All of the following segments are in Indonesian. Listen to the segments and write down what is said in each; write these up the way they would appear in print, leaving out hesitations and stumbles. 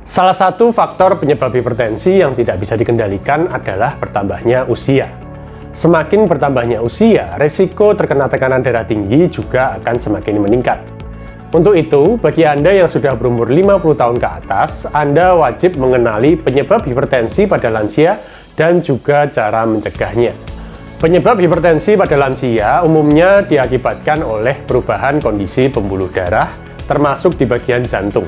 Salah satu faktor penyebab hipertensi yang tidak bisa dikendalikan adalah bertambahnya usia. Semakin bertambahnya usia, resiko terkena tekanan darah tinggi juga akan semakin meningkat. Untuk itu, bagi Anda yang sudah berumur 50 tahun ke atas, Anda wajib mengenali penyebab hipertensi pada lansia dan juga cara mencegahnya. Penyebab hipertensi pada lansia umumnya diakibatkan oleh perubahan kondisi pembuluh darah, termasuk di bagian jantung.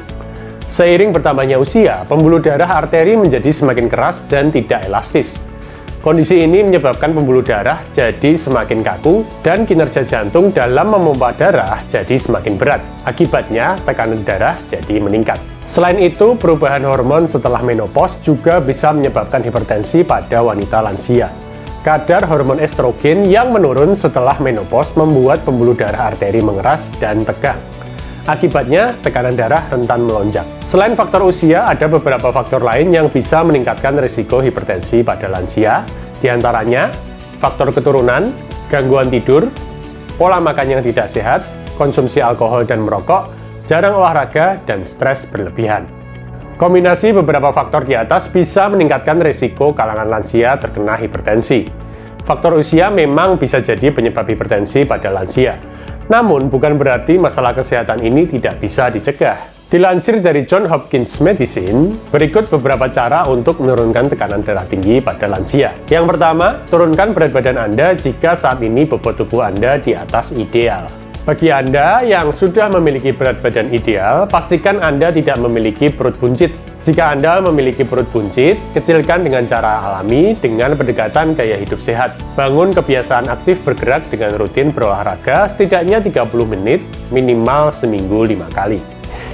Seiring bertambahnya usia, pembuluh darah arteri menjadi semakin keras dan tidak elastis. Kondisi ini menyebabkan pembuluh darah jadi semakin kaku dan kinerja jantung dalam memompa darah jadi semakin berat. Akibatnya, tekanan darah jadi meningkat. Selain itu, perubahan hormon setelah menopause juga bisa menyebabkan hipertensi pada wanita lansia. Kadar hormon estrogen yang menurun setelah menopause membuat pembuluh darah arteri mengeras dan tegang. Akibatnya, tekanan darah rentan melonjak. Selain faktor usia, ada beberapa faktor lain yang bisa meningkatkan risiko hipertensi pada lansia, diantaranya faktor keturunan, gangguan tidur, pola makan yang tidak sehat, konsumsi alkohol dan merokok, jarang olahraga, dan stres berlebihan. Kombinasi beberapa faktor di atas bisa meningkatkan risiko kalangan lansia terkena hipertensi. Faktor usia memang bisa jadi penyebab hipertensi pada lansia. Namun, bukan berarti masalah kesehatan ini tidak bisa dicegah. Dilansir dari Johns Hopkins Medicine, berikut beberapa cara untuk menurunkan tekanan darah tinggi pada lansia. Yang pertama, turunkan berat badan Anda jika saat ini bobot tubuh Anda di atas ideal. Bagi Anda yang sudah memiliki berat badan ideal, pastikan Anda tidak memiliki perut buncit. Jika Anda memiliki perut buncit, kecilkan dengan cara alami dengan pendekatan gaya hidup sehat. Bangun kebiasaan aktif bergerak dengan rutin berolahraga setidaknya 30 menit, minimal seminggu 5 kali.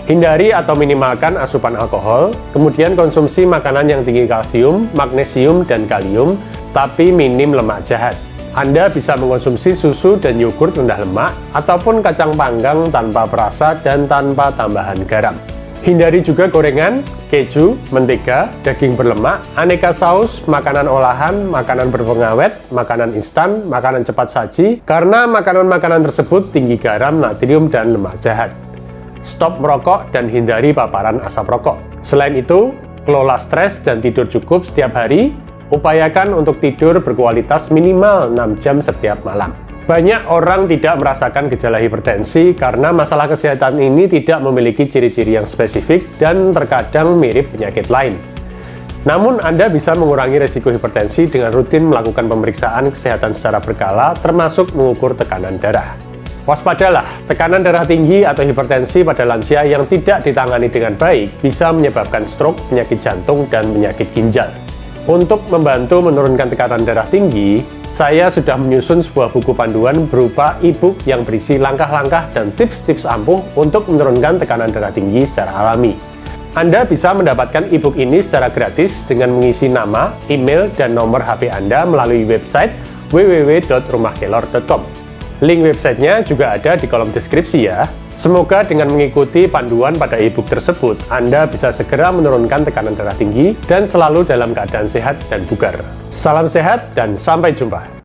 Hindari atau minimalkan asupan alkohol, kemudian konsumsi makanan yang tinggi kalsium, magnesium, dan kalium, tapi minim lemak jahat. Anda bisa mengonsumsi susu dan yogurt rendah lemak, ataupun kacang panggang tanpa perasa dan tanpa tambahan garam. Hindari juga gorengan, keju, mentega, daging berlemak, aneka saus, makanan olahan, makanan berpengawet, makanan instan, makanan cepat saji, karena makanan-makanan tersebut tinggi garam, natrium, dan lemak jahat. Stop merokok dan hindari paparan asap rokok. Selain itu, kelola stres dan tidur cukup setiap hari. Upayakan untuk tidur berkualitas minimal 6 jam setiap malam. Banyak orang tidak merasakan gejala hipertensi karena masalah kesehatan ini tidak memiliki ciri-ciri yang spesifik dan terkadang mirip penyakit lain. Namun, Anda bisa mengurangi risiko hipertensi dengan rutin melakukan pemeriksaan kesehatan secara berkala, termasuk mengukur tekanan darah. Waspadalah, tekanan darah tinggi atau hipertensi pada lansia yang tidak ditangani dengan baik bisa menyebabkan stroke, penyakit jantung, dan penyakit ginjal. Untuk membantu menurunkan tekanan darah tinggi, saya sudah menyusun sebuah buku panduan berupa e-book yang berisi langkah-langkah dan tips-tips ampuh untuk menurunkan tekanan darah tinggi secara alami. Anda bisa mendapatkan e-book ini secara gratis dengan mengisi nama, email, dan nomor HP Anda melalui website www.rumahkelor.com. Link websitenya juga ada di kolom deskripsi ya. Semoga dengan mengikuti panduan pada e-book tersebut, Anda bisa segera menurunkan tekanan darah tinggi dan selalu dalam keadaan sehat dan bugar. Salam sehat dan sampai jumpa.